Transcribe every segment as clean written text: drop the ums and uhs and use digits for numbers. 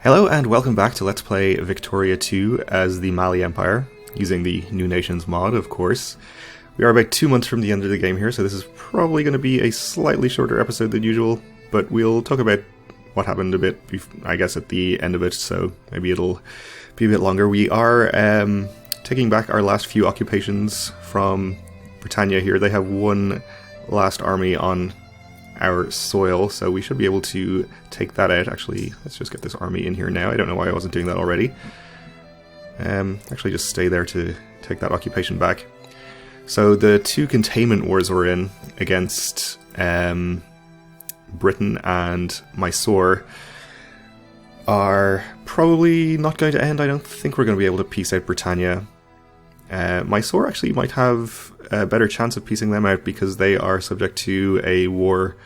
Hello and welcome back to Let's Play Victoria 2 as the Mali Empire, using the New Nations mod, of course. We are about 2 months from the end of the game here, so this is probably going to be a slightly shorter episode than usual, but we'll talk about what happened a bit, I guess, at the end of it, so maybe it'll be a bit longer. We are taking back our last few occupations from Britannia here. They have one last army on our soil, so we should be able to take that out. Actually, let's just get this army in here now. I don't know why I wasn't doing that already. Actually just stay there to take that occupation back. So the two containment wars we're in against Britain and Mysore are probably not going to end. I don't think we're going to be able to peace out Britannia. Mysore actually might have a better chance of piecing them out because they are subject to a war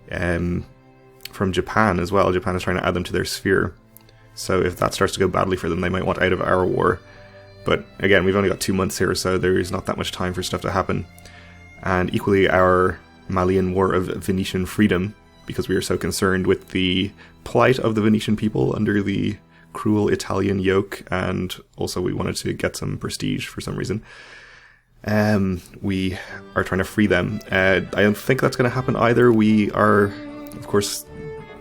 from Japan as well. Japan is trying to add them to their sphere. So if that starts to go badly for them, they might want out of our war. But again, we've only got 2 months here, so there is not that much time for stuff to happen. And equally, our Malian War of Venetian Freedom, because we are so concerned with the plight of the Venetian people under the cruel Italian yoke, and also we wanted to get some prestige for some reason. We are trying to free them. I don't think that's going to happen either. We are, of course,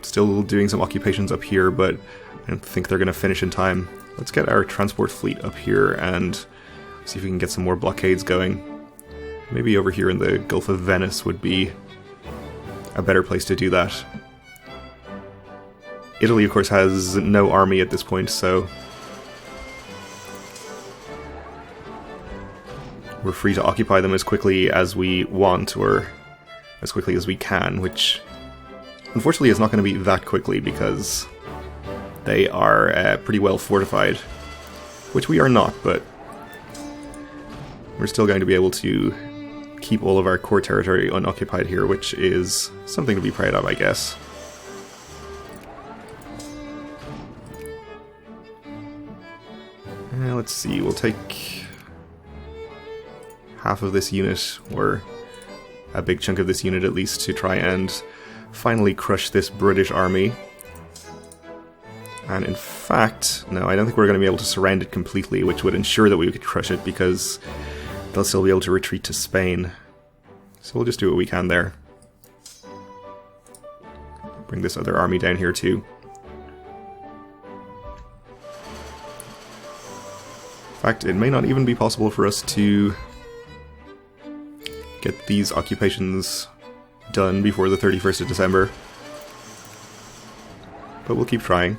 still doing some occupations up here, but I don't think they're going to finish in time. Let's get our transport fleet up here and see if we can get some more blockades going. Maybe over here in the Gulf of Venice would be a better place to do that. Italy, of course, has no army at this point, so we're free to occupy them as quickly as we want, or as quickly as we can, which unfortunately is not going to be that quickly because they are pretty well fortified, which we are not, but we're still going to be able to keep all of our core territory unoccupied here, which is something to be proud of, I guess. Let's see, we'll take half of this unit, or a big chunk of this unit at least, to try and finally crush this British army. And in fact, no, I don't think we're going to be able to surround it completely, which would ensure that we could crush it, because they'll still be able to retreat to Spain. So we'll just do what we can there. Bring this other army down here too. In fact, it may not even be possible for us to get these occupations done before the 31st of December. But we'll keep trying.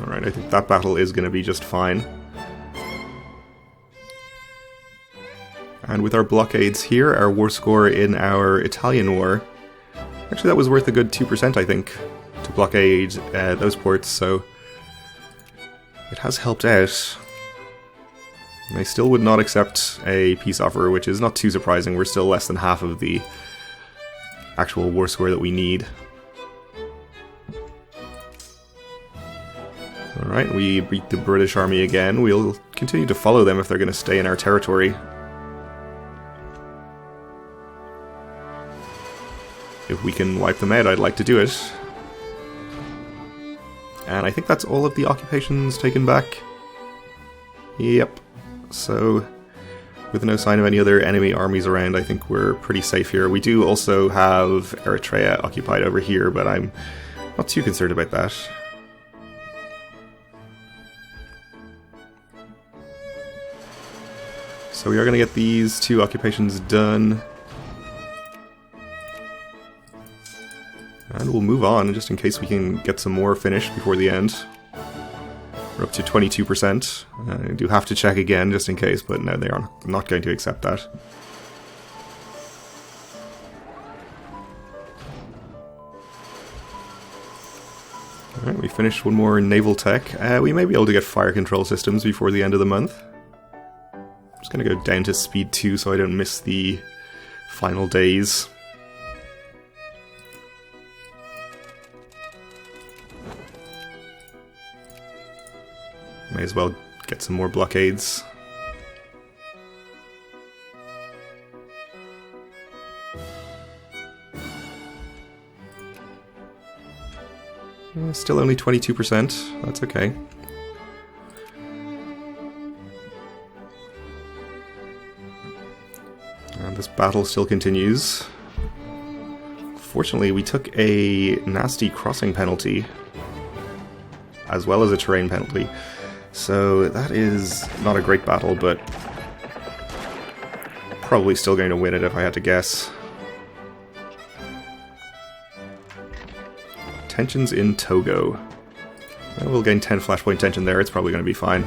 Alright, I think that battle is going to be just fine. And with our blockades here, our war score in our Italian war, actually that was worth a good 2%, I think, to blockade those ports, so it has helped out. And they still would not accept a peace offer, which is not too surprising. We're still less than half of the actual war score that we need. Alright, we beat the British army again. We'll continue to follow them if they're going to stay in our territory. If we can wipe them out, I'd like to do it. And I think that's all of the occupations taken back. Yep. So, with no sign of any other enemy armies around, I think we're pretty safe here. We do also have Eritrea occupied over here, but I'm not too concerned about that. So we are going to get these two occupations done. And we'll move on, just in case we can get some more finished before the end. We're up to 22%. I do have to check again, just in case, but no, they are not going to accept that. Alright, we finished one more naval tech. We may be able to get fire control systems before the end of the month. I'm just going to go down to speed 2 so I don't miss the final days. May as well get some more blockades. Still only 22%. That's okay. And this battle still continues. Fortunately, we took a nasty crossing penalty, as well as a terrain penalty. So that is not a great battle, but probably still going to win it if I had to guess. Tensions in Togo. Well, we'll gain 10 flashpoint tension there, it's probably going to be fine.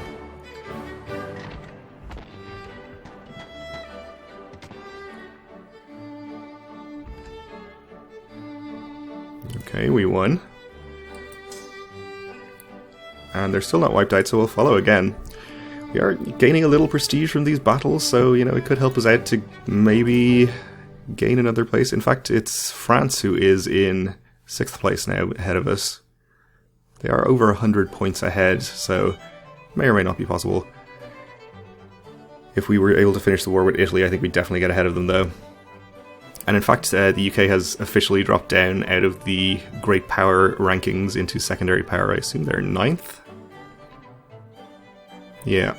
Okay, we won. And they're still not wiped out, so we'll follow again. We are gaining a little prestige from these battles, so, you know, it could help us out to maybe gain another place. In fact, it's France who is in 6th place now, ahead of us. They are over 100 points ahead, so may or may not be possible. If we were able to finish the war with Italy, I think we'd definitely get ahead of them, though. And in fact, the UK has officially dropped down out of the Great Power rankings into Secondary Power. I assume they're 9th? Yeah.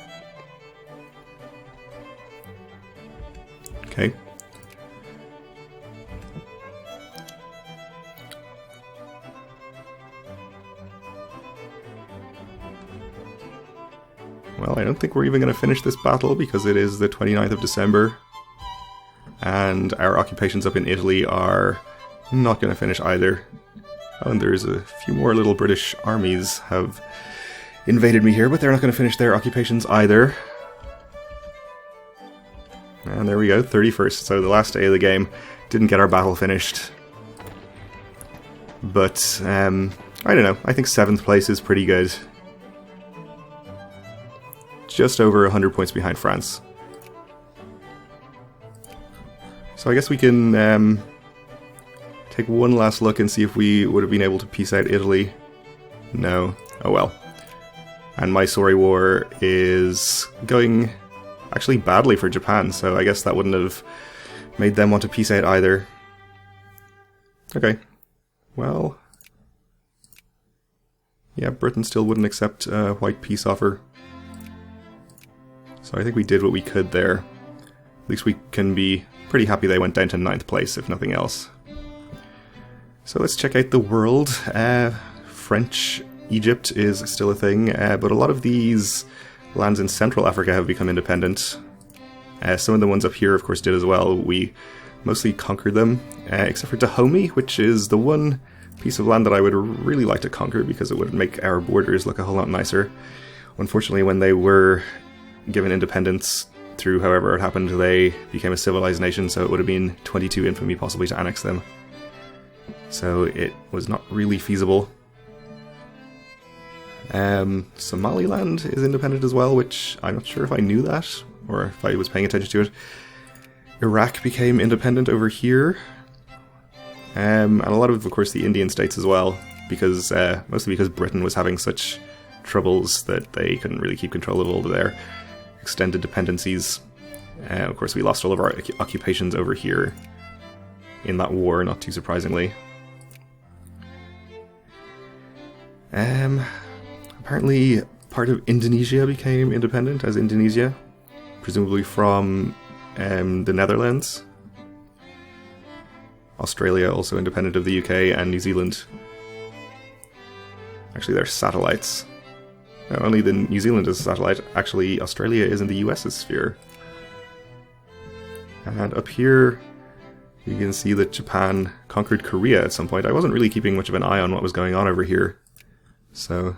Okay. Well, I don't think we're even going to finish this battle because it is the 29th of December. And our occupations up in Italy are not going to finish either. Oh, and there's a few more little British armies have invaded me here, but they're not going to finish their occupations either. And there we go, 31st. So the last day of the game, didn't get our battle finished. But, I don't know, I think 7th place is pretty good. Just over 100 points behind France. So I guess we can take one last look and see if we would have been able to peace out Italy. No. Oh well. And Mysore War is going actually badly for Japan, so I guess that wouldn't have made them want to peace out either. Okay. Well. Yeah, Britain still wouldn't accept a white peace offer. So I think we did what we could there. At least we can be pretty happy they went down to 9th place, if nothing else. So let's check out the world. French Egypt is still a thing, but a lot of these lands in Central Africa have become independent. Some of the ones up here, of course, did as well. We mostly conquered them, except for Dahomey, which is the one piece of land that I would really like to conquer because it would make our borders look a whole lot nicer. Unfortunately, when they were given independence, through however it happened, they became a civilized nation, so it would have been 22 infamy possibly to annex them. So it was not really feasible. Somaliland is independent as well, which I'm not sure if I knew that, or if I was paying attention to it. Iraq became independent over here. And a lot of course, the Indian states as well, because mostly because Britain was having such troubles that they couldn't really keep control of all of their extended dependencies. Of course, we lost all of our occupations over here in that war, not too surprisingly. Apparently, part of Indonesia became independent as Indonesia, presumably from the Netherlands. Australia also independent of the UK, and New Zealand. Actually, they're satellites. Not only the New Zealand is a satellite, actually Australia is in the US's sphere. And up here, you can see that Japan conquered Korea at some point. I wasn't really keeping much of an eye on what was going on over here. So,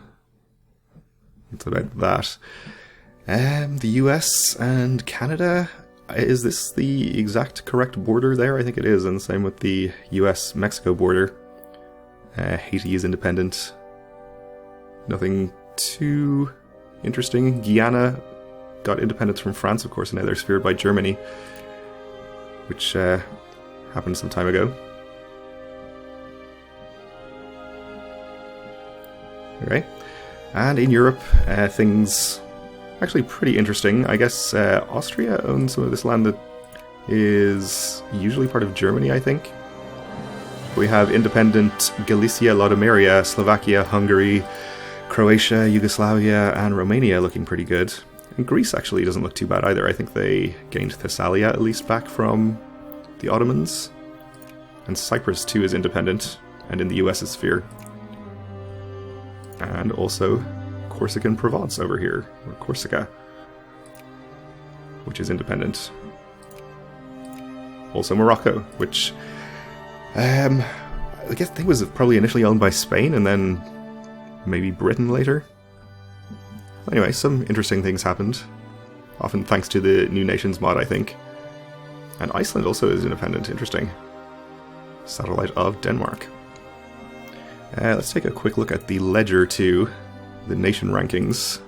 that's about that. The US and Canada, is this the exact correct border there? I think it is, and the same with the US-Mexico border. Haiti is independent. Nothing too interesting. Guyana got independence from France, of course, and now they're sphered by Germany, which happened some time ago. Okay, and in Europe, things actually pretty interesting. I guess Austria owns some of this land that is usually part of Germany, I think. We have independent Galicia, Lodomeria, Slovakia, Hungary, Croatia, Yugoslavia, and Romania looking pretty good. And Greece actually doesn't look too bad either. I think they gained Thessalia at least back from the Ottomans. And Cyprus too is independent, and in the US's sphere. And also Corsican Provence over here, or Corsica, which is independent. Also Morocco, which I guess I think was probably initially owned by Spain and then maybe Britain later. Anyway, some interesting things happened, often thanks to the New Nations mod, I think. And Iceland also is independent, interesting. Satellite of Denmark. Let's take a quick look at the ledger too, the nation rankings.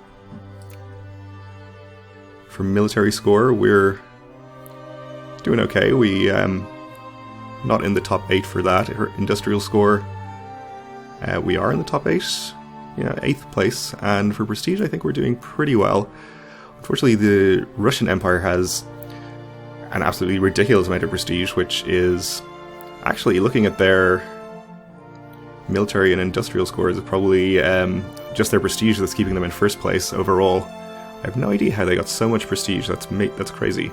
For military score, we're doing okay. We not in the top 8 for that. Industrial score, we are in the top 8, yeah, 8th place. And for prestige, I think we're doing pretty well. Unfortunately, the Russian Empire has an absolutely ridiculous amount of prestige, which is actually, looking at their military and industrial scores, is probably just their prestige that's keeping them in first place overall. I have no idea how they got so much prestige. That's crazy.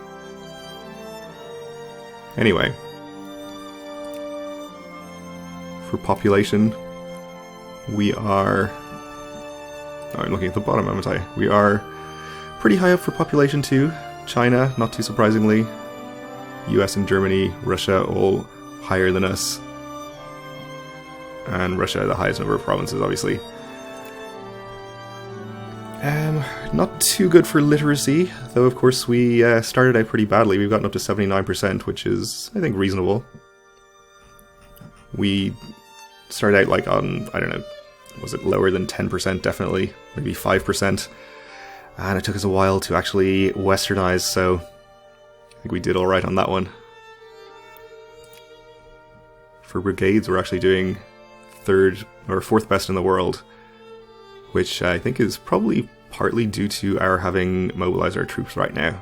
Anyway, for population, we are... Oh, I'm looking at the bottom, haven't I? We are pretty high up for population too. China, not too surprisingly. US and Germany, Russia, all higher than us. And Russia, the highest number of provinces, obviously. Not too good for literacy, though of course we started out pretty badly. We've gotten up to 79%, which is, I think, reasonable. We started out like on, I don't know, was it lower than 10%? Definitely, maybe 5%. And it took us a while to actually westernize, so I think we did alright on that one. For brigades, we're actually doing 3rd or 4th best in the world, which I think is probably partly due to our having mobilized our troops right now.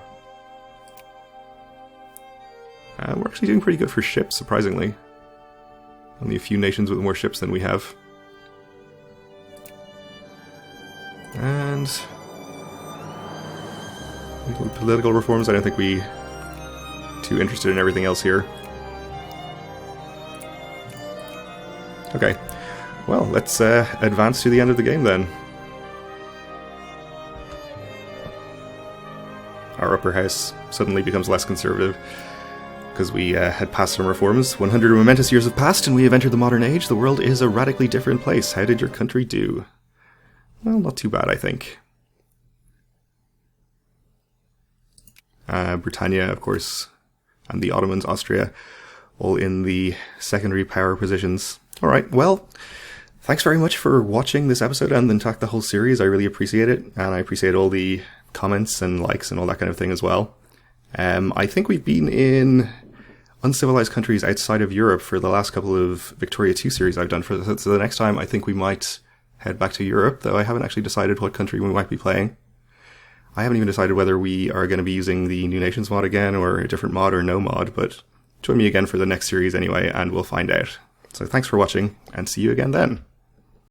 We're actually doing pretty good for ships, surprisingly. Only a few nations with more ships than we have. And political reforms, I don't think we too interested in everything else here. Okay, well, let's advance to the end of the game then. Our upper house suddenly becomes less conservative because we had passed some reforms. 100 momentous years have passed and we have entered the modern age. The world is a radically different place. How did your country do? Well, not too bad, I think. Britannia, of course, and the Ottomans, Austria, all in the secondary power positions. Alright, well, thanks very much for watching this episode and in fact the whole series. I really appreciate it, and I appreciate all the comments and likes and all that kind of thing as well. I think we've been in uncivilized countries outside of Europe for the last couple of Victoria 2 series I've done. So the next time I think we might head back to Europe, though I haven't actually decided what country we might be playing. I haven't even decided whether we are going to be using the New Nations mod again, or a different mod, or no mod, but join me again for the next series anyway, and we'll find out. So thanks for watching, and see you again then.